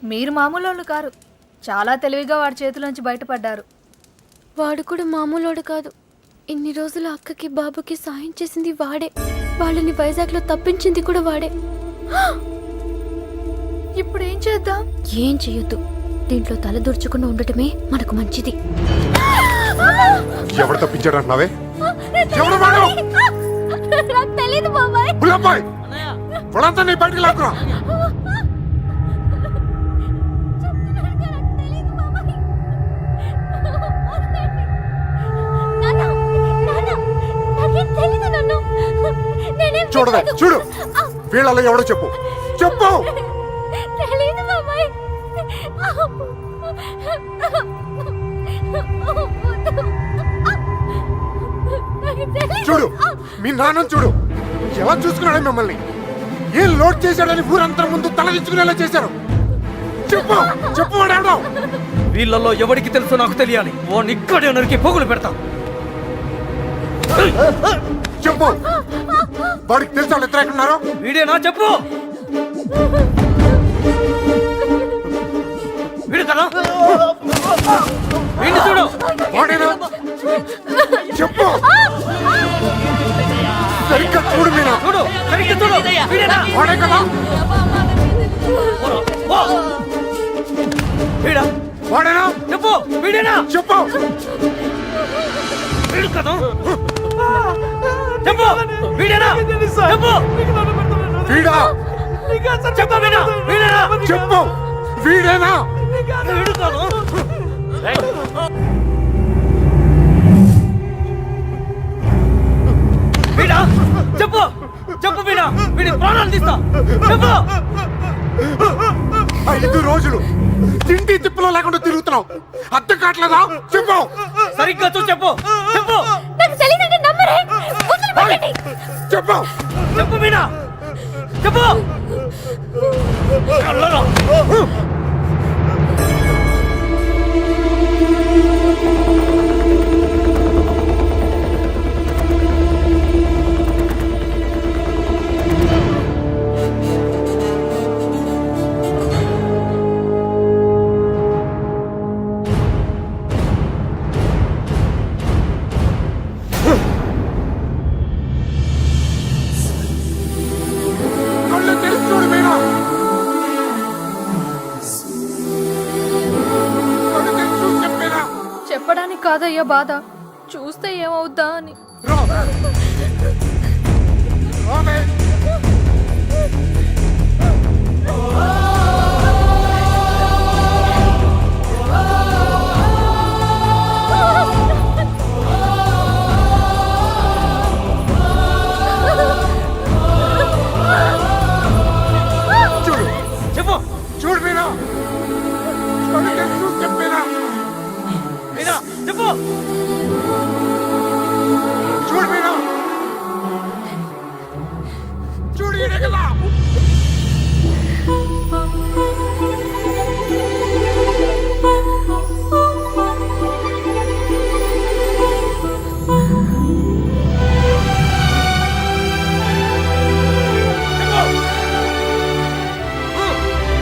మీరు మామూలు కారు, చాలా తెలివిగా వాడి చేతిలోంచి బయటపడ్డారు. వాడు కూడా మామూలోడు కాదు. ఇన్ని రోజులు అక్కకి బాబుకి సాయం చేసింది వాడే. వాళ్ళని వైజాగ్లో తప్పించింది కూడా వాడే. ఇప్పుడు ఏం చేద్దాం? ఏం చెయ్యొద్దు. దీంట్లో తల దూర్చకుండా ఉండటమే మనకు మంచిది. ఎవరు తప్పించాడు అంటున్నావే? నాకు తెలీదు బాబాయ్. వాళ్ళంతా నీ బయటికి లాక్కురా. చూడవే, చూడు, వీళ్ళలో ఎవడో చెప్పు, చెప్పు. చూడు, మీ నాన్న చూడు ఎలా చూసుకున్నాడు మిమ్మల్ని. ఏం లోడ్ చేశాడని ఊరంతా ముందు తలదించుకునేలా చేశారు. చెప్పు, చెప్పు. వాడు వీళ్ళల్లో ఎవరికి తెలుసో నాకు తెలియాలి. ఓ ఇక్కడే నరికి పోగులు పెడతా. చెప్పు, వాడికి తెలుసా వాళ్ళు ఎక్కడ ఉన్నారు? వీడేనా? చెప్పు. వీడు కదా? వీడిని చూడు. వాడేనా? చెప్పు, సరిగ్గా చూడు. మీనా చూడు, సరిగ్గా చూడు. వీడేనా? వాడే కదా? వీడా? వాడేనా? చెప్పు. వీడేనా? చెప్పు. వీడు కదా? చెప్పు. వీడేనా? చెప్పు. వీడా? చెప్పు. వీడా? వీడేనా? చెప్పు. వీడేనా? వీడు కదా? వీడా? చెప్పు. చెప్పు. వీడా? వీడి ప్రాణాలు తీస్తా. చెప్పు. 5 రోజులు తిండి తిప్పులో లేకుండా తిరుగుతున్నావు, అర్థం కావట్లేదా? చెప్పు. సరిగ్గా చూ. చెప్పు. చెప్పు. చెప్పు. చెప్పు. వీడా? చెప్పు. కళ్ళరా. కళ్ళు తెరిచి చూడు మీనా. కళ్ళు తెరిచి చూడు చెప్పేనా. చెప్పడానికి కాదయ్యా బాధ, చూస్తే ఏమవుద్దా అని. రావే. చూడు, చెప్పు. చూడు మీనా. కళ్ళు తెరిచి చూడు చెప్పేనా. వీడా? చెప్పు. చూడు మీనా. చూడు, ఈడే కదా.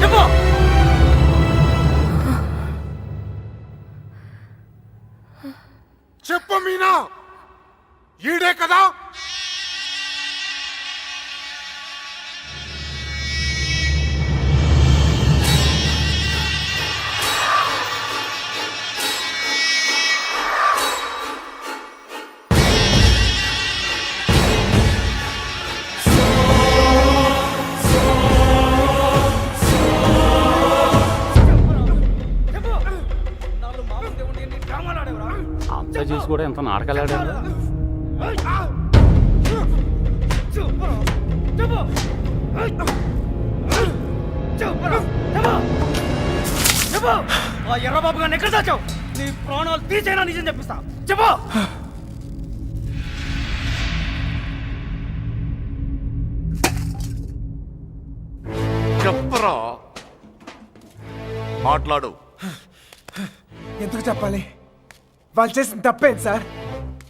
చెప్పు. చెప్పు మీనా, ఈడే కదా. అంతా చూసి కూడా ఎంత నాటకాలు ఆడారు. ఎర్రబాబు గారిని ఎక్కడ దాచావు? నీ ప్రాణాలు తీసేనా నిజం చెప్పిస్తా. చెప్పు. చెప్పరా, మాట్లాడు. ఎందుకు చెప్పాలి? వాళ్ళు చేసిన తప్పేంటి సార్?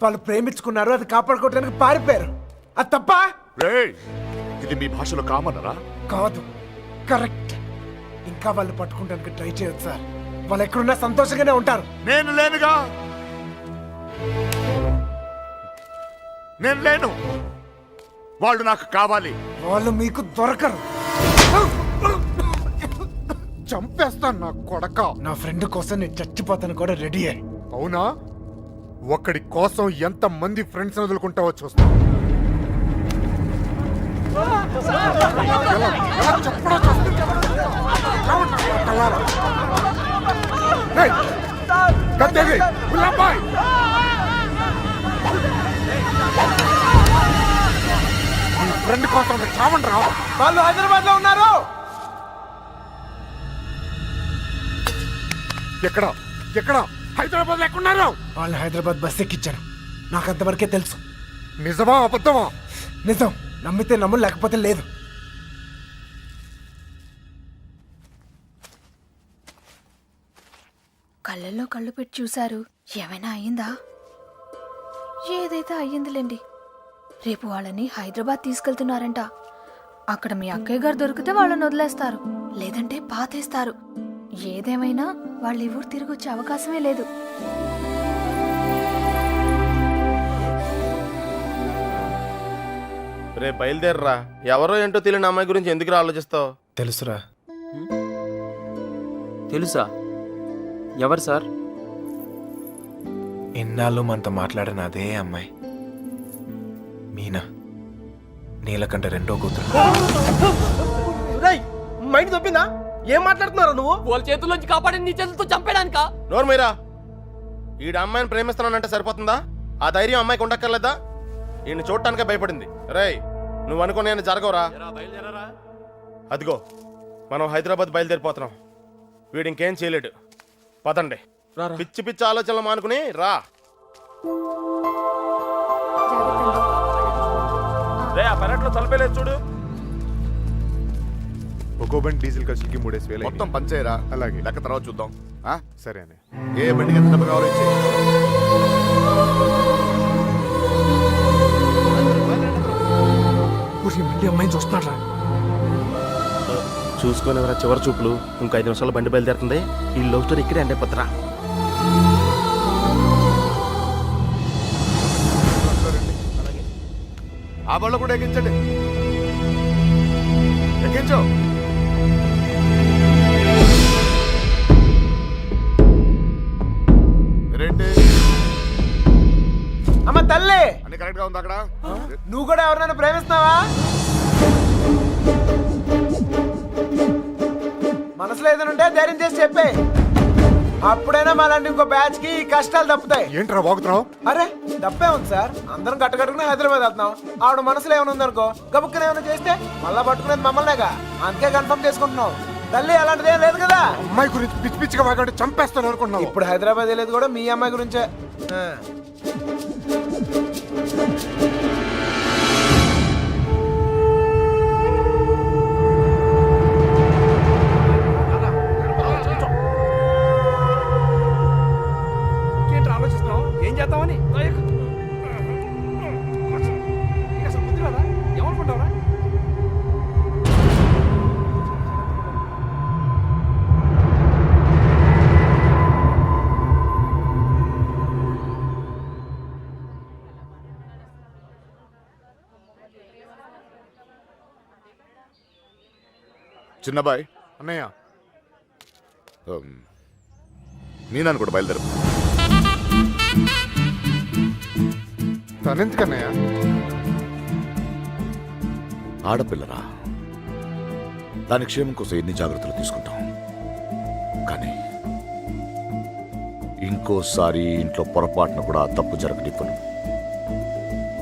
వాళ్ళు ప్రేమించుకున్నారు, అది కాపాడుకోవడానికి పారిపోయారు. అది తప్ప రేయ్, ఇది మీ భాషలో కామనరా? కాదు, కరెక్ట్. ఇంకా వాళ్ళు పట్టుకుంటానికి ట్రై చేయొచ్చు సార్. వాళ్ళు ఎక్కడున్నా సంతోషంగానే ఉంటారు. నేను లేనుగా, నేను లేను. వాళ్ళు నాకు కావాలి. వాళ్ళు మీకు దొరకరు. చంపేస్తాను నా కొడక. నా ఫ్రెండ్ కోసం నేను చచ్చిపోతాను కూడా రెడీ అయ్యి. అవునా? ఒక్కడి కోసం ఎంత మంది ఫ్రెండ్స్ వదులుకుంటావో చూస్తా. ఎలా చెప్పడో చూస్తా. రావన్నా, కల్లారా. ఏయ్, కత్తేది, గులాబాయ్. నీ ఫ్రెండ్ కోసం చావండి రా. వాళ్ళు హైదరాబాద్ లో ఉన్నారు. ఎక్కడ ఎక్కడ? హైదరాబాద్ ఎక్కడున్నారు? వాళ్ళు హైదరాబాద్ బస్ ఎక్కించారు. నాకు అంతవరకే తెలుసు. నిజమా అబద్ధమా? నిజం. నమ్మితే నమ్ము, లేకపోతే లేదు. కళ్ళల్లో కళ్ళు పెట్టి చూశారు. ఏమైనా అయ్యిందా? ఏదైతే అయ్యిందిలేండి. రేపు వాళ్ళని హైదరాబాద్ తీసుకెళ్తున్నారంట. అక్కడ మీ అక్కయ్య గారు దొరికితే వాళ్ళని వదిలేస్తారు, లేదంటే పాతేస్తారు. ఏదేమైనా వాళ్ళు ఈ ఊరు తిరిగి వచ్చే అవకాశమే లేదు. రే బయలుదేరరా. ఎవరో ఏంటో తెలియని అమ్మాయి గురించి ఎందుకు ఆలోచిస్తావు? తెలుసురా. తెలుసా? ఎవరు సార్? ఇన్నాళ్ళు మనతో మాట్లాడిన అదే అమ్మాయి, మీనా. నీలకంఠ రెండో కూతురు. మైండ్ తప్పిందా? ఏం మాట్లాడుతున్నారా నువ్వు? వాళ్ళ చేతుల్లోంచి కాపాడి నీ చేతులతో చంపేడానికా? నోరు మీరా. ఈడ అమ్మాయిని ప్రేమిస్తున్నానంటే సరిపోతుందా? ఆ ధైర్యం అమ్మాయికి ఉండక్కర్లేదా? ఈయన చూడటానికే భయపడింది. రేయ్, నువ్వు అనుకునే జరగవురా. అదిగో మనం హైదరాబాద్ బయలుదేరిపోతున్నాం. వీడు ఇంకేం చేయలేడు. పదండి. పిచ్చి పిచ్చి ఆలోచనలు మానుకుని రా. రే, ఆ పెరట్లో తలపేలేదు చూడు. ఒక్కో బండి డీజిల్ ఖర్చులకి 3,000 మొత్తం పంచేయరా. అలాగే. లెక్క తర్వాత చూద్దాం. ఆ? సరే అని. ఏ బండికి ఎంత డబ్బు కావాలో ఇచ్చేయ్. మళ్ళీ అమ్మాయిని చూస్తున్నారా? చూసుకునేవరా చివరి చూపులు. ఇంకో 5 నిమిషాలు బండి బయలుదేరుతుంది. ఈ లవ్ స్టోరీ ఇక్కడే అంటే పత్రా. ఆ బళ్ళు కూడా ఎక్కించండి. ఎక్కించు. రేంటి అమ్మ తల్లి, అన్ని కరెక్ట్ గా ఉంది అక్కడ? నువ్వు కూడా ఎవరినైనా ప్రేమిస్తున్నావా? మనసులో ఏదైనా ఉంటే ధైర్యం చేసి చెప్పే. అప్పుడైనా మళ్ళీ ఇంకో బ్యాచ్ కి కష్టాలు తప్పుతాయి. ఏంట్రా వాగుతున్నావు? అరే తప్పే ఉంది సార్. అందరం కట్టకట్టుకుని హైదరాబాద్ వెళ్తున్నాం. ఆవిడ మనసులో ఏమైనా ఉందనుకో, గబుక్కున ఏమైనా చేస్తే మళ్ళా పట్టుకునేది మమ్మల్నేగా. అందుకే కన్ఫర్మ్ చేసుకుంటున్నాం. తల్లి అలాంటిది ఏం లేదు కదా. అమ్మాయి గురించి పిచ్చి పిచ్చిగా వాగాడు, చంపేస్తాను అనుకున్నావు. ఇప్పుడు హైదరాబాద్ వెళ్ళేది కూడా మీ అమ్మాయి గురించే. ఆలోచిస్తున్నావు ఏం చేద్దామని? అసలు బుద్ధి రాదా? ఏమనుకుంటావురా? చిన్నబాయ్, అన్నయ్య, మీనాను కూడా బయలుదేరు. తనెందుకన్నయ్య? ఆడపిల్లరా, దాని క్షేమం కోసం ఎన్ని జాగ్రత్తలు తీసుకుంటాం. కానీ ఇంకోసారి ఇంట్లో పొరపాటున కూడా ఆ తప్పు జరగనివ్వను.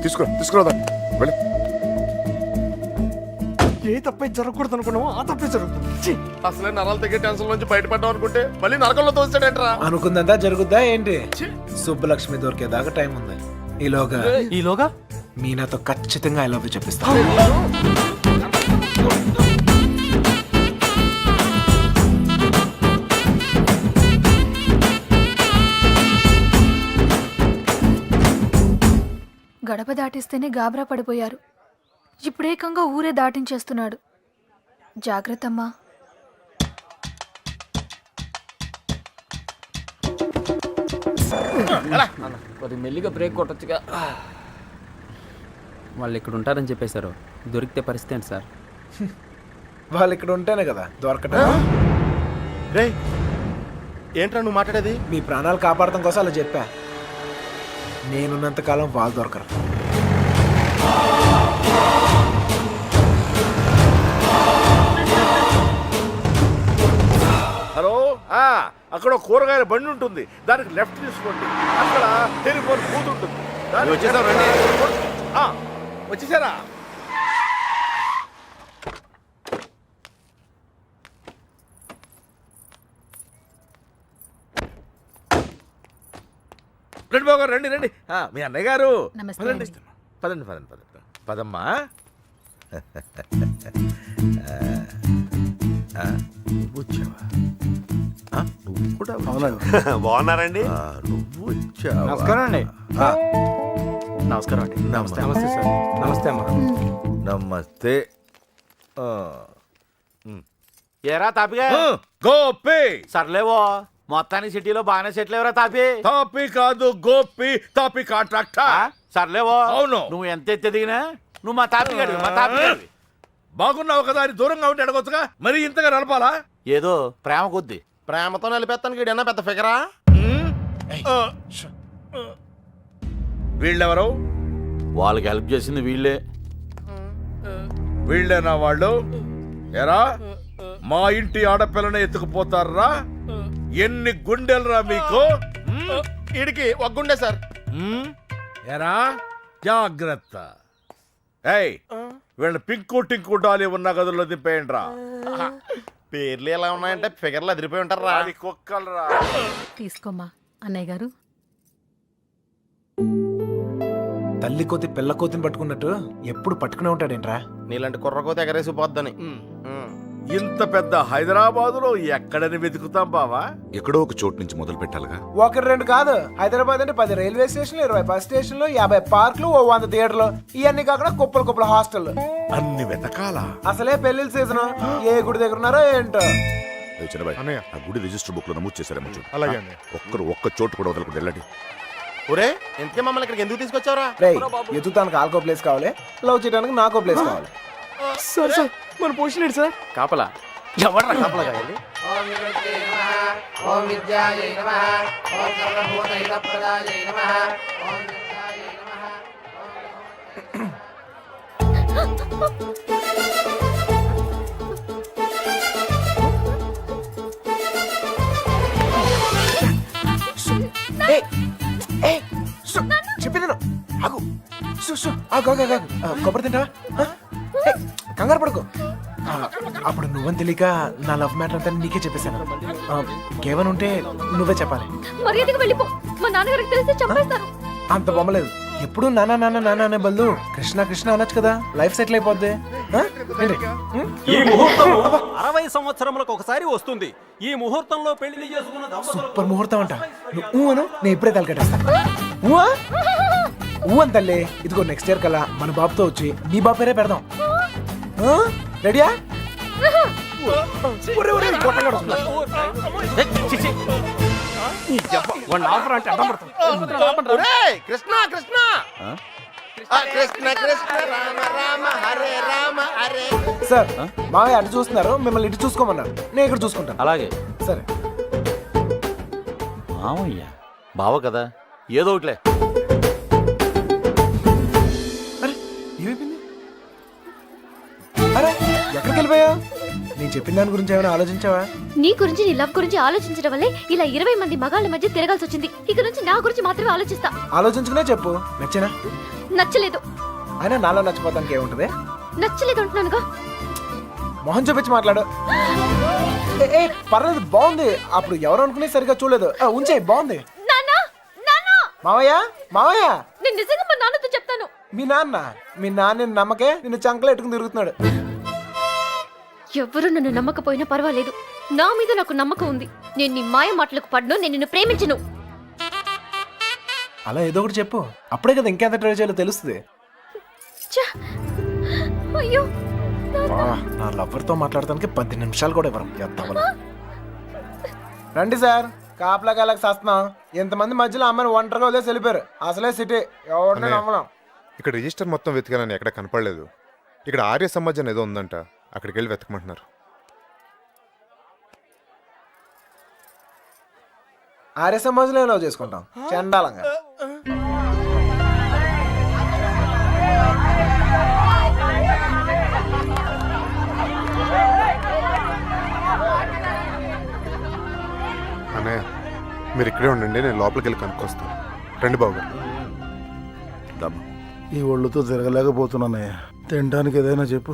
తీసుకురా దాన్ని. వెళ్ళి. ఏ తప్పే జరగకూడదు అనుకున్నావు, ఆ తప్పే జరుగుతుంది. అసలే నరాలు తెగే టెన్షన్ నుంచి బయటపడ్డాం అనుకుంటే మళ్ళీ నరకంలో తోస్తాడేంట్రా. అనుకుందంతా జరుగుద్దా ఏంటి? సుబ్బలక్ష్మి దొరికేదాకా టైం ఉంది. ఈలోగా మీనాతో ఖచ్చితంగా ఐ లవ్ యూ చెప్పిస్తా. గడప దాటిస్తేనే గాబరా పడిపోయారు. ఇప్పుడేకంగా ఊరే దాటించేస్తున్నాడు. జాగ్రత్తమ్మా. కొద్ది మెల్లిగా బ్రేక్ కొట్టొచ్చుగా. వాళ్ళు ఇక్కడ ఉంటారని చెప్పేశారు. దొరికితే పరిస్థితి ఏంటి సార్? వాళ్ళు ఇక్కడ ఉంటేనే కదా దొరకటం. రే ఏంట్రా నువ్వు మాట్లాడేది? మీ ప్రాణాలు కాపాడటం కోసం అలా చెప్పా. నేనున్నంత కాలం వాళ్ళు దొరకరు. హలో, అక్కడ కూరగాయల బండి ఉంటుంది, దానికి లెఫ్ట్ తీసుకోండి. అక్కడ టెలిఫోన్ బూత్ ఉంటుంది. వచ్చేసారా? రండి బాబు గారు, రండి రండి. మీ అన్నయ్య గారు పదండి పదండి పదండి పదండి పదమ్మా. నువ్వు వచ్చావా? నువ్వు కూడా బాగున్నారండి? నువ్వు వచ్చావా? నమస్కారం అండి. నమస్కారం అండి. నమస్తే సార్. నమస్తే అమ్మా. నమస్తే. ఏరా తాపిగా? గోపి. సర్లేవో మొత్తానికి సిటీలో బాగానే సెటిల్ ఎవరా తాపి? తాపి కాదు గోపి, తాపి కాంట్రాక్టర్. సర్లేవో. అవును. నువ్వు ఎంత ఎత్తి దిగినా నువ్వు మా తాపి గడివి, మా తాపి గడివి. బాగున్నావు కదా అని దూరంగా ఉంటే అడగొచ్చుగా, మరి ఇంతగా నడపాలా? ఏదో ప్రేమ కొద్ది. ప్రేమతో నిలిపేస్తానికి ఈడన్నా పెద్ద ఫిగరా? వీళ్ళెవరు? వాళ్ళకి హెల్ప్ చేసింది వీళ్ళే. వీళ్ళేనా వాళ్ళు? ఎరా మా ఇంటి ఆడపిల్లని ఎత్తుకుపోతారా? ఎన్ని గుండెలరా మీకు? ఈడికి ఒక గుండె సార్. ఎరా జాగ్రత్త. ఏయ్, వీళ్ళ పింకు టింకు డాలి ఉన్న గదుల్లో దింపేయండి రా. పేర్లు ఎలా ఉన్నాయంటే ఫిగర్లు అదిరిపోయి ఉంటారా? అది కుక్కలరా. తీసుకోమ్మా అన్నయ్య గారు. తల్లి కోతి పిల్ల కోతిని పట్టుకున్నట్టు ఎప్పుడు పట్టుకునే ఉంటాడేంట్రా? నీలాంటి కుర్రకోత ఎగరేసి పోద్దని. ఇంత పెద్ద హైదరాబాదులో ఎక్కడని వెతుకుతాం బావా? ఎక్కడో ఒక చోటు నుంచి మొదలు పెట్టాలిగా. ఒకటి రెండు కాదు, హైదరాబాద్ అంటే 10 రైల్వే స్టేషన్లు, 20 బస్ స్టేషన్లు, 50 పార్కులు, 100 థియేటర్లు, ఇవన్నీ కాకుండా కుప్పలు కుప్పల హాస్టల్. అన్ని వెతకాలా? అసలే పెళ్లిళ్ళ సీజన్. ఏ గుడి దగ్గర ఉన్నారో ఏంటో. చిన్నబాయ్, అన్నయ్య. ఆ గుడి రిజిస్టర్ బుక్ లో నమోదు చేశారేమో చూడు. అలాగే అన్నయ్య. ఒక్క చోటు కూడా వదలకుండా వెళ్ళండి. ఒరే ఇంతకే మమ్మల్ని ఇక్కడికి ఎందుకు తీసుకొచ్చావురా? రేయ్, ఎత్తుతానికి ఆల్కో ప్లేస్ కావాలి, లవ్ చేయడానికి నాకో ప్లేస్ కావాలి. సార్ సార్ మన పోషన్ ఏంటి సార్? కాపలా ఎవడ్రా కాపలా కాయాలి? చెప్పేది ఆగు. కొబ్బరి తింటావా? కంగారు పడుకో. అప్పుడు నువ్వని తెలియక నా లవ్ మ్యాటర్ అంతా నీకే చెప్పేశాను. ఇంకేమైనా ఉంటే నువ్వే చెప్పాలి. మర్యాదగా వెళ్ళిపో. మా నాన్నగారికి తెలిస్తే చంపేస్తాను. అంత బొమ్మలేదు. ఎప్పుడు నాన్న నాన్న నాన్న అనే బదులు కృష్ణ కృష్ణ అనొచ్చు కదా, లైఫ్ సెటిల్ అయిపోద్ది. ఈ ముహూర్తం 60 సంవత్సరములకు ఒకసారి వస్తుంది. ఈ ముహూర్తంలో పెళ్లి చేసుకున్న సూపర్ ముహూర్తం అంట. నువ్వు అను, నేను ఇప్పుడే తలకట్టేస్తాను. ఊ అని తల్లి. ఇదిగో నెక్స్ట్ ఇయర్ కల్లా మన బాబుతో వచ్చి నీ బాబు పేరే పెడదాం. రెడీయా? ఒరేయ్, కృష్ణ కృష్ణ కృష్ణ కృష్ణ రామ రామ హరే రామ హరే. సార్, మావయ్య అటు చూస్తున్నారు, మిమ్మల్ని ఇటు చూసుకోమన్నారు. నేను ఇక్కడ చూసుకుంటాను. అలాగే. సరే. మామయ్య బావ కదా, ఏదో ఒకటిలే. అరే ఏమైపోయింది? అరే ఎక్కడికి వెళ్ళిపోయా? నేను చెప్పిన దాని గురించి ఏమైనా ఆలోచించావా? నీ గురించి నీ లవ్ గురించి ఆలోచించడం వల్లే ఇలా 20 మంది మగాళ్ళ మధ్య తిరగాల్సి వచ్చింది. ఇక నుంచి నా గురించి మాత్రమే ఆలోచిస్తా. ఆలోచించుకునే చెప్పు. నచ్చేనా? నచ్చలేదు. అయినా నాలో నచ్చిపోతానికి ఏముంటది? నచ్చలేదు అంటున్నానుగా. మొహం చూపించి మాట్లాడు. ఏ పర్లేదు, బాగుంది. అప్పుడు ఎవరు అనుకునే సరిగా చూడలేదు. ఉంచే, బాగుంది. మావయ్య మావయ్య, నేను నిజంగా మా నాన్నతో చెప్తాను. మీ నాన్న నమ్మకే నిన్ను చంకలో ఎట్టుకుని తిరుగుతున్నాడు. ఎవరు నన్ను నమ్మకపోయినా పర్వాలేదు, నా మీద నాకు నమ్మకం ఉంది. నేను నీ మాయ మాటలకు పడ్ను. నేను నిన్ను ప్రేమించను. అలా ఏదో ఒకటి చెప్పు, అప్పుడే కదా ఇంకెంత ట్రై చేయాలో తెలుస్తుంది. అయ్యో, నా లవర్తో మాట్లాడటానికి 10 నిమిషాలు కూడా ఇవ్వరు. రండి సార్, కాపలాకి వెళ్ళక సస్తున్నాం. ఇంతమంది మధ్యలో అమ్మాయిని ఒంటరిగా వదిలేసి వెళ్ళిపోయారు. అసలే సిటీ ఎవరిని నమ్మలేం. ఇక్కడ రిజిస్టర్ మొత్తం వెతికానని ఎక్కడ కనపడలేదు. ఇక్కడ ఆర్య సమాజం ఏదో ఉందంట, అక్కడికి వెళ్ళి వెతకమంటున్నారు. ఆర్య సమాజంలో లవ్ చేసుకుంటాం చండాలంగా. అన్నయ్య మీరు ఇక్కడే ఉండండి, నేను లోపలికి వెళ్ళి కనుక్కొస్తాను. రండి బాబు గారు. ఈ ఒళ్ళుతో తిరగలేకపోతున్నానయ్యా. తినడానికి ఏదైనా చెప్పు.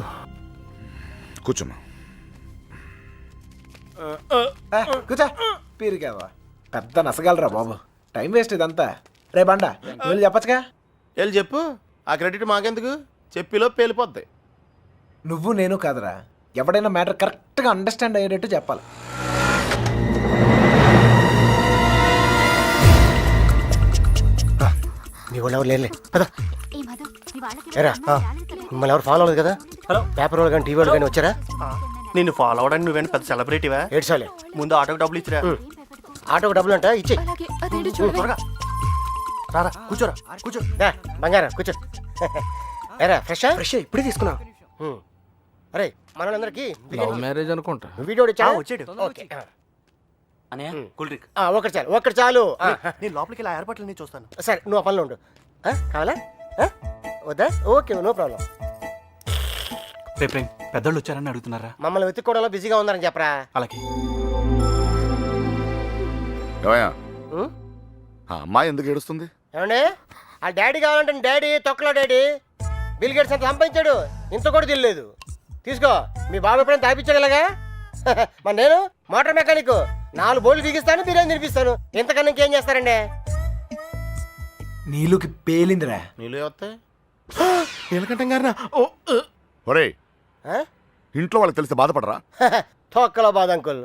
కూర్చోమ్మా. కూర్చో. పీరికేవా పెద్ద నసగలరా బాబు. టైం వేస్ట్ ఇదంతా. రే బండ వెళ్ళి చెప్పచ్చుగా. వెళ్ళి చెప్పు, ఆ క్రెడిట్ మాకెందుకు, చెప్పిలో పేలిపోద్ది. నువ్వు నేను కాదురా, ఎవడైనా మ్యాటర్ కరెక్ట్గా అండర్స్టాండ్ అయ్యేటట్టు చెప్పాలి. మీ వాళ్ళు ఎవరు లేలే కదా. ఎరా మిమ్మల్ని ఎవరు ఫాలో అవ్వలేదు కదా. హలో పేపర్ వాళ్ళు కానీ టీవీ వాళ్ళు కానీ వచ్చారా? నిన్ను ఫాలో అవడానికి నువ్వేంటి పెద్ద సెలబ్రిటీవా? ఏడ్చాలే. ముందు ఆటోకి డబ్బులు ఇచ్చిరా. ఆటోకి డబ్బులు అంట ఇచ్చే. అలాగే అదేంటో చూడండి. త్వరగా రారా, కూర్చోరా, కూర్చో. బంగారం కూర్చో. ఎరా ఫ్రెష్ ఫ్రెష్ ఇప్పుడే తీసుకున్నా. అరే మనోళ్ళందరికీ లవ్ మ్యారేజ్ అనుకుంటా. వీడియో వచ్చాడు. ఓకే అనయ్య కూల్ డ్రింక్. ఒకటి చాలు, ఒక్కటి చాలు. నేను లోపలికి వెళ్ళి ఏర్పాట్లు నేను చూస్తాను. సరే నువ్వు ఆ పనిలో ఉండు. కావాలా వద్దా? Okay no problem. రేపు పెద్దోళ్ళు వచ్చారని అడుగుతున్నారా? మమ్మల్ని వెతుక్కోవడంలో బిజీగా ఉన్నారని చెప్పరా. అలాగే. ఆ అమ్మాయి ఎందుకు ఏడుస్తుంది? ఏమండి ఆ డాడీ కావాలంటే డాడీ తొక్కలో డాడీ బిల్ గేట్స్ అంత సంపాదించాడు, ఇంత కూడా తెలియలేదు. తీసుకో, మీ బాబు ఎప్పుడైనా తాపించగలగా. మరి నేను మోటార్ మెకానిక్, 4 బోర్లు బిగిస్తాను, బిర్యానీ తినిపిస్తాను. ఇంతకన్నా ఇంకేం చేస్తారండి? నీళ్ళకి పేలిందిరా. నీళ్ళు వస్తాయి. నీలకంఠం గారినా? ఒరే ఇంట్లో వాళ్ళకి తెలిస్తే బాధపడరా? తొక్కలో బాధ అంకుల్.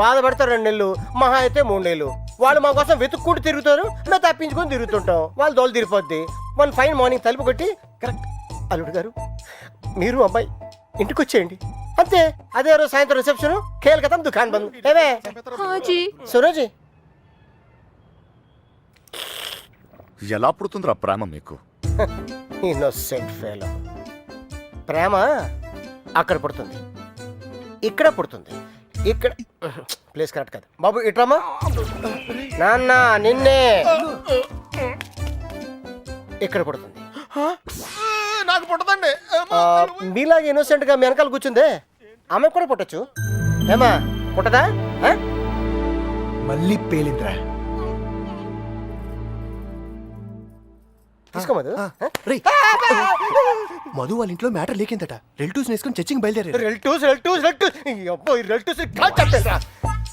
బాధపడతారు 2 నెలలు, మహా అయితే 3 నెలలు. వాళ్ళు మా కోసం వెతుక్కుంటూ తిరుగుతారు, మేము తప్పించుకొని తిరుగుతుంటాం. వాళ్ళు దోలు తిరిగిపోద్ది. 1 ఫైన్ మార్నింగ్ తలుపు కొట్టి కరెక్ట్ అల్లుడు గారు మీరు అబ్బాయి ఇంటికి వచ్చేయండి అంతే. అదే రోజు సాయంత్రం రిసెప్షన్, కేల్కతం దుకాన్ బంద్. ఏమే హాజీ సురోజీ ఎలా పుడుతుందిరా ప్రేమ మీకు? Innocent fellow. ప్రేమ అక్కడ పుడుతుంది, ఇక్కడ పుడుతుంది. ఇక్కడ ప్లేస్ కరెక్ట్ కాదు బాబు. ఇట్రామా నాన్న, నిన్నే ఇక్కడ పుడుతుంది. నాకు పుట్టదండి. మీలాగా ఇన్నోసెంట్ గా మీ వెనకాల కూర్చుందే ఆమె కూడా పుట్టచ్చు. ఏమా పుట్టదా? మళ్ళీ పేలిందిరా. తీసుకోమదు. మధు వాళ్ళ ఇంట్లో మ్యాటర్ లేకిందట. రిలేటివ్స్ వేసుకుని చర్చింగ్ బయలుదేరారు.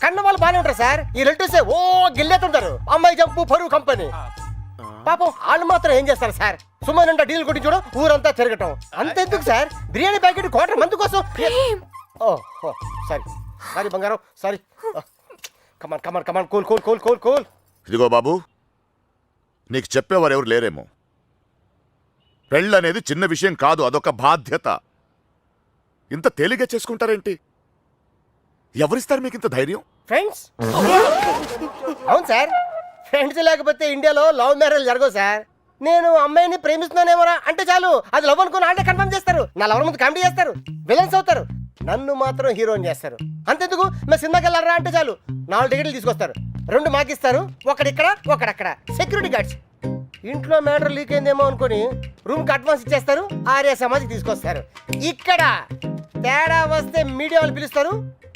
కన్న వాళ్ళు బాగానే ఉంటారు సార్. ఈ రిలేటివ్స్ ఓ గిల్లేతుంటారు. అమ్మాయి జంపు పరువు కంపెనీ. పాపం వాళ్ళు మాత్రం ఏం చేస్తారు సార్? సుమారు డీల్ కొట్టించడం, ఊరంతా తిరగటం. అంతెందుకు సార్, బిర్యానీ ప్యాకెట్ 1/4 మంది కోసం. ఓ సారీ సారీ బంగారం, sorry. Come on come on come on, cool cool cool cool cool. ఇదిగో బాబు, నీకు చెప్పేవారు ఎవరు లేరేమో. పెళ్ళనేది చిన్న విషయం కాదు, అదొక బాధ్యత. ఇంత తేలిగ్గా చేసుకుంటారేంటి? ఎవరిస్తారు మీకు ఇంత ధైర్యం? ఫ్రెండ్స్. అవును సార్, ఫ్రెండ్స్ లేకపోతే ఇండియాలో లవ్ మ్యారేజ్ జరగవు సార్. నేను అమ్మాయిని ప్రేమిస్తున్నానేమోరా అంటే చాలు, అది లవ్ అనుకుని ఆడే కన్ఫర్మ్ చేస్తారు. నా లవర్ ముందు కామెడీ చేస్తారు, విలన్స్ అవుతారు. నన్ను మాత్రం హీరోని చేస్తారు. అంతెందుకు, మేము సినిమాకి వెళ్ళారా అంటే చాలు 4 టికెట్లు తీసుకొస్తారు. 2 మాకిస్తారు, ఒకడిక్కడ ఒకడక్కడ. Security guards. ఇంట్లో మ్యాటర్ లీక్ అయిందేమో అనుకుని రూమ్కి అడ్వాన్స్ ఇచ్చేస్తారు. ఆర్య సమాజ్కి తీసుకొస్తారు. ఇక్కడ తేడా వస్తే మీడియా వాళ్ళు పిలుస్తారు,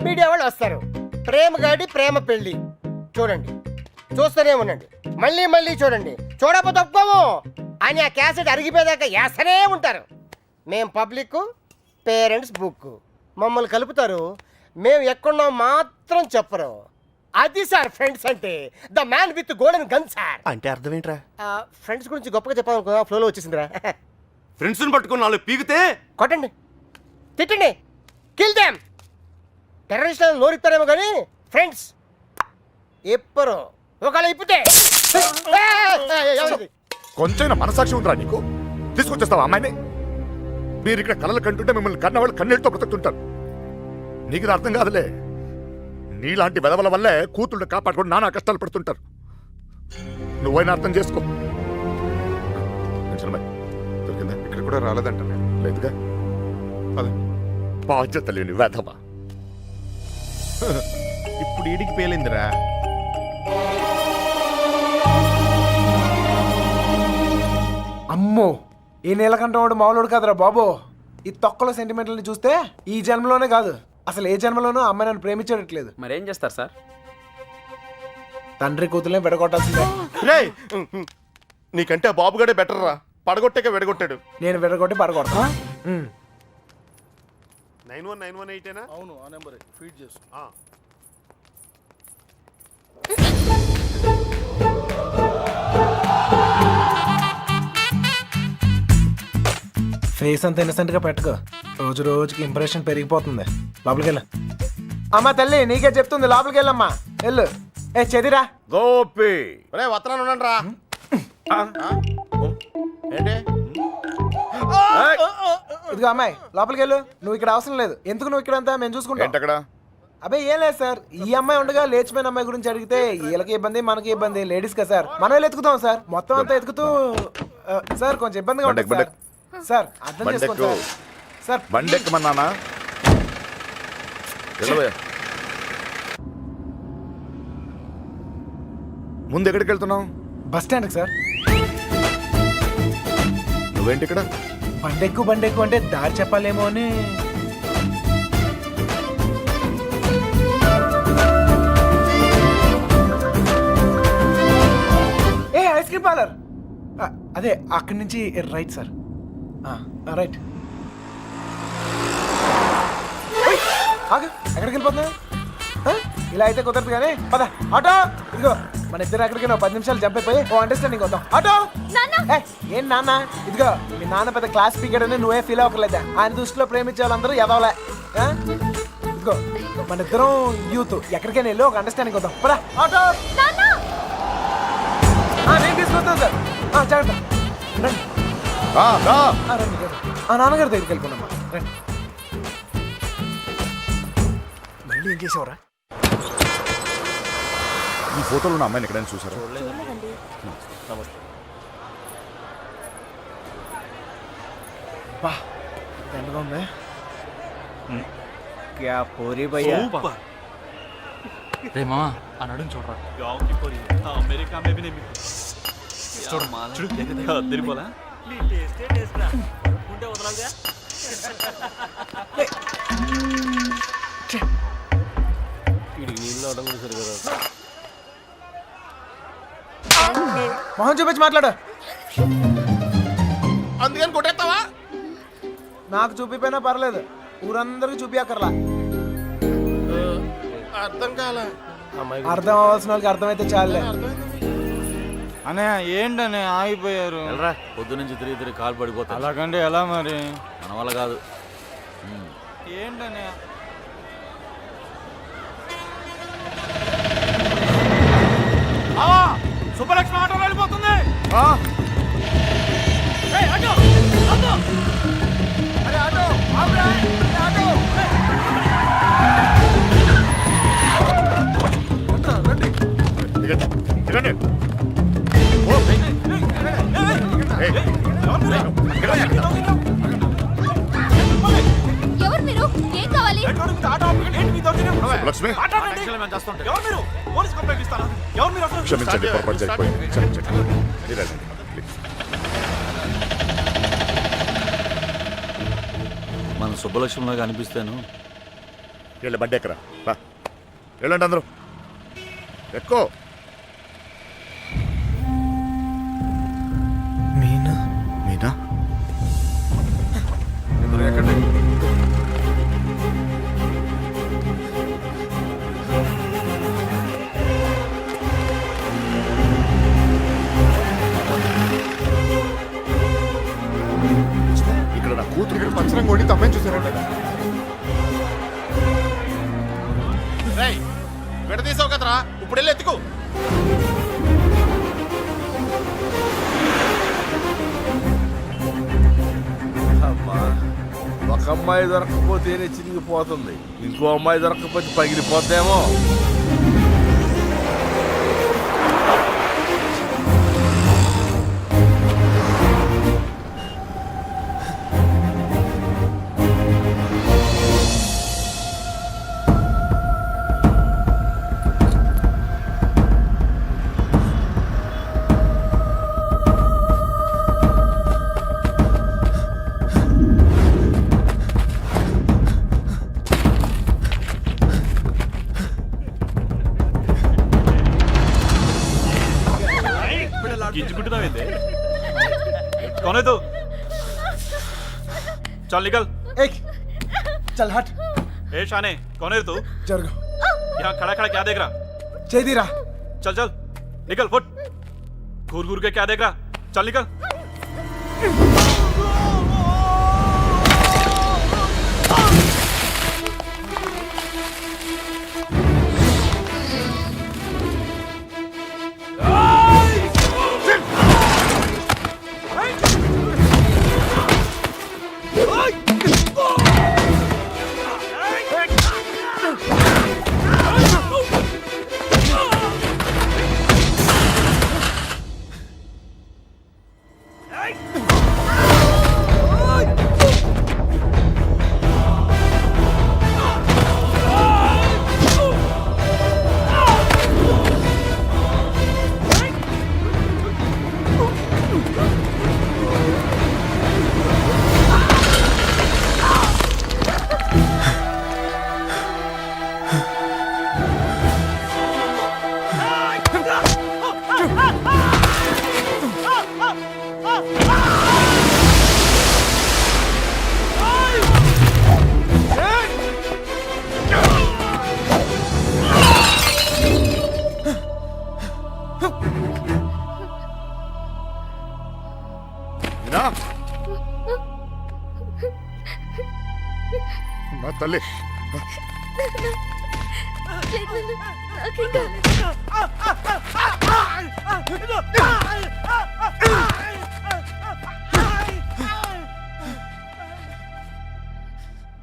మీడియా వాళ్ళు వస్తారు. ప్రేమ గాడి ప్రేమ పెళ్లి చూడండి, చూస్తూనే ఉండండి, మళ్ళీ మళ్ళీ చూడండి. చూడకపోతే ఒప్పుకోము అని ఆ క్యాసెట్ అరిగిపోయేదాకా వేస్తూనే ఉంటారు. మేం పబ్లిక్, పేరెంట్స్ బుక్. మమ్మల్ని కలుపుతారు, మేము ఎక్కడున్నాం మాత్రం చెప్పరు. అది సార్ ఫ్రెండ్స్ అంటే. The man with golden gun sir. అంటే అర్థం ఏంట్రా? ఫ్రెండ్స్ గురించి గొప్పగా చెప్పాలనుకో, ఫ్లోలో వచ్చేసిందిరా. ఫ్రెండ్స్ పట్టుకుని 4 పీకితే కొట్టండి, తిట్టండి, కిల్ దెమ్. టెర్రరిస్టులను నోరిస్తారేమో కానీ ఫ్రెండ్స్ ఎప్పరు. ఒకవేళ ఇప్పితే కొంచెం మనసాక్షి ఉందిరా నీకు? తీసుకొచ్చేస్తావా అమ్మాయిని? మీరు ఇక్కడ కళలు కంటుంటే మిమ్మల్ని కన్నవాళ్ళు కన్నీళ్ళతో బ్రతుకుతుంటారు. నీకు ఇది అర్థం కాదులే. నీలాంటి వెదవల వల్లే కూతుళ్ళు కాపాడుకొని నానా కష్టాలు పడుతుంటారు. నువ్వైనా అర్థం చేసుకో. దొరికిందా? ఇక్కడ కూడా రాలేదంట నేను. లేదుగా. అదే బాధ్యత లేని వెధవ. ఇప్పుడు ఈడికి పేలిందిరా. అమ్మో, ఈ నీలకంఠ వాడు మామూలుడు కాదురా బాబు. ఈ తొక్కల సెంటిమెంట్లని చూస్తే ఈ జన్మలోనే కాదు, అసలు ఏ జన్మలోనూ అమ్మాయి నన్ను ప్రేమించట్లేదు. మరేం చేస్తారు సార్? తండ్రి కూతుర్నే విడగొట్టాల్సిందే. రేయ్, నీకంటే ఆ బాబుగాడే బెటర్ రా. పడగొట్టాక విడగొట్టాడు. నేను విడగొట్టి పడగొడతా. 9191 అవును, ఆ నెంబర్ ఫీడ్ చేసు. ఫేస్ అంత ఇన్నసెంట్ గా పెట్టుకో, రోజు రోజుకి ఇంప్రెషన్ పెరిగిపోతుంది. లోపలికి వెళ్ళు. అమ్మా తల్లి నీకే చెప్తుంది, లోపలికి వెళ్ళమ్మా. వెళ్ళు. ఏ చెదిరా గోపి. రే వత్తనాను ఉండండి రా. ఏంటి? ఇదిగో అమ్మాయి లోపలికి వెళ్ళు. నువ్వు ఇక్కడ అవసరం లేదు. ఎందుకు నువ్వు ఇక్కడ అంతా మేము చూసుకుంటాం. ఏంటక్కడ? అబ్బే ఏం లేదు సార్, ఈ అమ్మాయి ఉండగా లేచిపోయిన అమ్మాయి గురించి అడిగితే వీళ్ళకి ఇబ్బంది మనకి ఇబ్బంది. లేడీస్ కదా సార్, మనం ఎత్తుకుతాం సార్. మొత్తం అంతా ఎత్తుకుతూ సార్ కొంచెం ఇబ్బందిగా ఉంటుంది సార్. సార్ అర్థం చేసుకోండి సార్. సార్ బండెక్కమన్నానా? ముందు ఎక్కడికి వెళ్తున్నావు? బస్ స్టాండ్కి సార్. నువ్వేంటి ఇక్కడ? బండెక్కు అంటే దారి చెప్పాలేమో అని. ఏ ఐస్ క్రీమ్ పార్లర్, అదే అక్కడి నుంచి రైట్ సార్. రైట్. ఆగు, ఎక్కడికి వెళ్ళిపోతున్నా? ఇలా అయితే కుదరదు కానీ పద. ఆటో ఇదిగో, మన ఇద్దరు ఎక్కడికైనా 10 నిమిషాలు జంప్ అయిపోయి ఓ అండర్స్టాండింగ్ వద్దాం. ఆటో. ఏం నాన్న? ఇదిగో మీ నాన్న పెద్ద క్లాస్ స్పీకర్ అని నువ్వే ఫీల్ అవ్వకలేదా? ఆయన దృష్టిలో ప్రేమించే వాళ్ళందరూ ఎదవలే. ఇదిగో మన ఇద్దరం యూత్, ఎక్కడికైనా వెళ్ళి ఒక అండర్స్టాండింగ్ వద్దాం. పద ఆటో. నేను తీసుకొస్తాను సార్. జాగ్రత్త. రండి. రండి. నాన్నగారి దగ్గరికి వెళ్ళిపోనమ్మా. రండి. మళ్ళీ ఏం చేసావురా? ఈ ఫోటోలో ఉన్న అమ్మాయిని ఎక్కడైనా చూసారా? బా ఎండగా ఉంది. రే మామా ఆ నడుం చూడరా. తిరిగిపోలా మొహం చూపించి మాట్లాడు. అందుకని కొట్టేస్తావా? నాకు చూపిపోయినా పర్లేదు, ఊరందరికి చూపియక్కర్లా. అర్థం కాలే. అర్థం అవ్వాల్సిన వాళ్ళకి అర్థమైతే చాలే. అనే ఏంటనే ఆగిపోయారు? పొద్దు నుంచి తిరిగి కాలు పడిపోతా. అలాగంటే ఎలా మరి? మన వల్ల కాదు. ఏంటనే? సుబ్బలక్ష్మి ఆటోలో వెళ్ళిపోతుంది. ఎవరు మీరు? ఏం కావాలి? లక్ష్మి ఎవరు మీరు? క్షమించండి, పొరపాటు జరిగిపోయింది. క్షమించండి. మీరు వెళ్ళండి, ప్లీజ్. మన సుబ్బలక్ష్మిలాగా అనిపిస్తాను. వెళ్ళి బండి ఎక్కరా. వెళ్ళండి అందరూ, ఎక్కువ. మీనా మీనా ఇక్కడ నా కూతురు ఇక్కడ పంచరం కొట్టి తమ్మని చూసారంట. విడదీసావు కదరా, ఇప్పుడు వెళ్ళి ఎత్తుకు. ఒక అమ్మాయి దొరకకపోతేనే చిరిగిపోతుంది, ఇంకో అమ్మాయి దొరకకపోతే పగిలిపోతేమో. गिंजुకుంటున్నావేంటి? कौन है तू? चल निकल। ఏయ్ చల్ హట్. ए शाने, कौन है तू? జరుగు. यहाँ खड़ा खड़ा क्या देख रहा? చేదిరా. चल चल निकल, फुट। घूर घूर के क्या देख रहा? चल निकल। మీనా, నా తల్లి,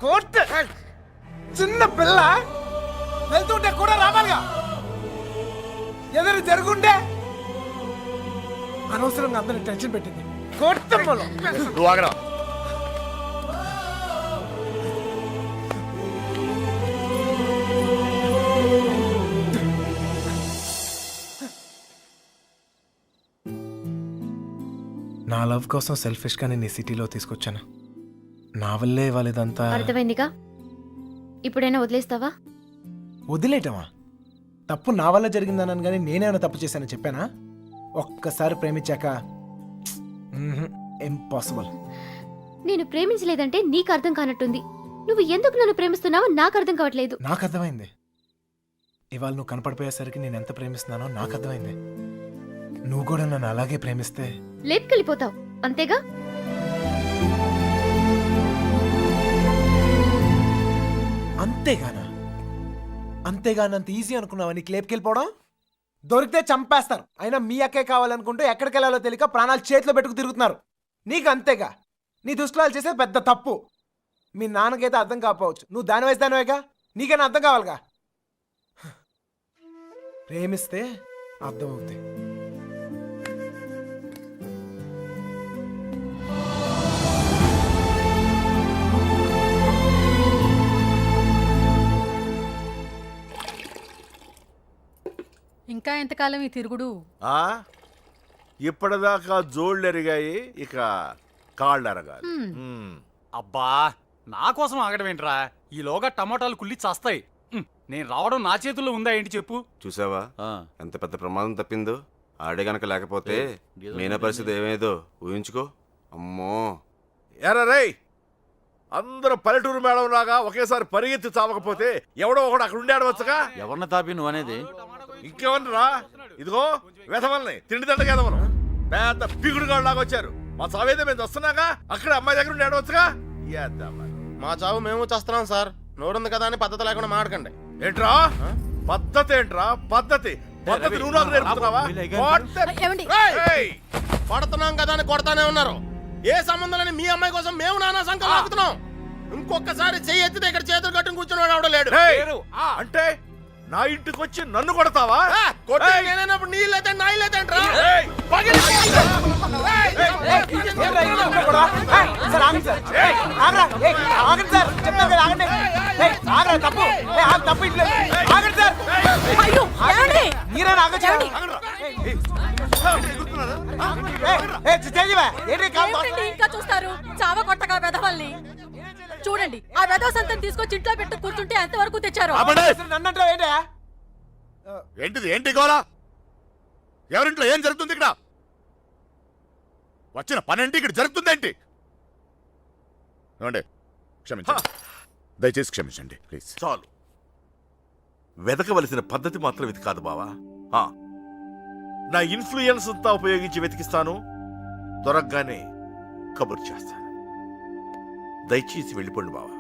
కోర్టు చిన్న పిల్ల వెళ్తుంటే కూడా రావాలిగా. ఎదురు జరుగుండే అనవసరంగా అందరిని టెన్షన్ పెట్టింది. కోర్టమ్మలో నువ్వు ఆగరా. నా లవ్ కోసం సెల్ఫిష్ గానే నీ సిటీలో తీసుకొచ్చాను. నా వల్లే వాళ్ళదంతా. అర్థమైందిగా. ఇప్పుడైనా వదిలేస్తావా? వదిలేయటమా? తప్పు నా వల్ల జరిగిందన్నాను కానీ నేనేమైనా తప్పు చేశానని చెప్పానా? ఒక్కసారి ప్రేమించాక ఇంపాసిబుల్. నేను ప్రేమించలేదంటే నీకు అర్థం కానట్టుంది. నువ్వు ఎందుకు నన్ను ప్రేమిస్తున్నావో నాకు అర్థం కావట్లేదు. నాకు అర్థమైంది. ఇవాళ నువ్వు కనపడిపోయేసరికి నేను ఎంత ప్రేమిస్తున్నానో నాకు అర్థమైంది. నువ్వు కూడా నన్ను అలాగే ప్రేమిస్తే లేపుకెళ్ళిపోతావు, అంతేగా? అంతేగానా? అంతేగానంత ఈజీ అనుకున్నావా నీకు లేపుకెళ్ళిపోవడం? దొరికితే చంపేస్తారు. అయినా మీ అక్కే కావాలనుకుంటూ ఎక్కడికి వెళ్ళాలో తెలియక ప్రాణాలు చేతిలో పెట్టుకు తిరుగుతున్నారు. నీకు అంతేగా. నీ దుష్టులు చేసేది పెద్ద తప్పు. మీ నాన్నకైతే అర్థం కాకపోవచ్చు, నువ్వు దాని వయసు దానివేగా, నీకైనా అర్థం కావాలిగా. ప్రేమిస్తే అర్థం అవుతాయి. ఇంకా ఎంతకాలం ఈ తిరుగుడు? ఇప్పటిదాకా జోళ్ళు ఎరిగాయి, ఇక కాళ్ళు ఎరగాలి. అబ్బా, నా కోసం ఆగడం ఏంట్రా? ఈలోగా టమాటాలు కుళ్ళి చస్తాయి. నేను రావడం నా చేతుల్లో ఉందా ఏంటి చెప్పు? చూసావా ఎంత పెద్ద ప్రమాదం తప్పిందో? ఆడే గనక లేకపోతే మీనా పరిస్థితి ఏమేదో ఊహించుకో. అమ్మో. ఎరా రేయ్, అందరూ పల్లెటూరు మేడం లాగా ఒకేసారి పరిగెత్తి చావకపోతే ఎవడో ఒకడు అక్కడ ఉండి ఆడవచ్చుగా. ఎవరిని తాపి నువ్వు అనేది? ఇంకేమన్నా? ఇదిగో వెధవల్ని తిండి దండగా ఎదవను పెద్ద పిగుడుగాడు లాగా వచ్చారు. మా చావేదే మేము వస్తున్నాగా, అక్కడ అమ్మాయి దగ్గర ఉండి ఆడవచ్చుగా. మా చావు మేము చేస్తున్నాం సార్. నోరుంది కదా అని పద్ధతి లేకుండా మాడకండి. ఏంట్రా పద్ధతి? ఏంట్రా పద్ధతి? పద్ధతి నువ్వు నాకు నేర్పుతున్నావా? కొడుతున్నాం కదా అని కొడతానే ఉన్నారు. ఏ సంబంధం లేని మీ అమ్మాయి కోసం మేము నానా సంఖ్య లాగుతున్నాం. ఇంకొకసారి చెయ్యి ఎత్తితే ఇక్కడ చేతులు కట్టుకుని కూర్చుని ఆవిడ లేడు. రేయ్, అంటే నా ఇంటికి వచ్చి నన్ను కొడతావా? కొట్టే రేయ్, నేనైనప్పుడు నీళ్ళైతే నా ఇల్లేదంట్రా. రేయ్, సార్ ఆగండి సార్. ఆగరా. ఆగండి సార్. చెప్తాను కదా ఆగండి. ఆగరా తప్పు. తప్పు ఇట్లే. ఆగండి సార్. మీరే ఆగచ్చు. ఇంకా చూస్తారు చావ కొట్టగా వెధవల్ని చూడండి. ఆ వెధవ సంతం తీసుకొచ్చి ఇంట్లో పెట్టు కూర్చుంటే ఎంతవరకు తెచ్చారు? నన్నంటే ఏంటా? ఏంటిది? ఏంటి గోలా? ఎవరింట్లో ఏం జరుగుతుంది ఇక్కడ? వచ్చిన పనేంటి ఇక్కడ జరుగుతుందేంటి? ఏమండి, క్షమించండి, దయచేసి క్షమించండి ప్లీజ్. చాలు. వెతకవలసిన పద్ధతి మాత్రం ఇది కాదు బావా. ఆ, నా ఇన్ఫ్లుయెన్స్ అంతా ఉపయోగించి వెతికిస్తాను. దొరకగానే కబురు చేస్తాను. దయచేసి వెళ్ళిపోండి బావా.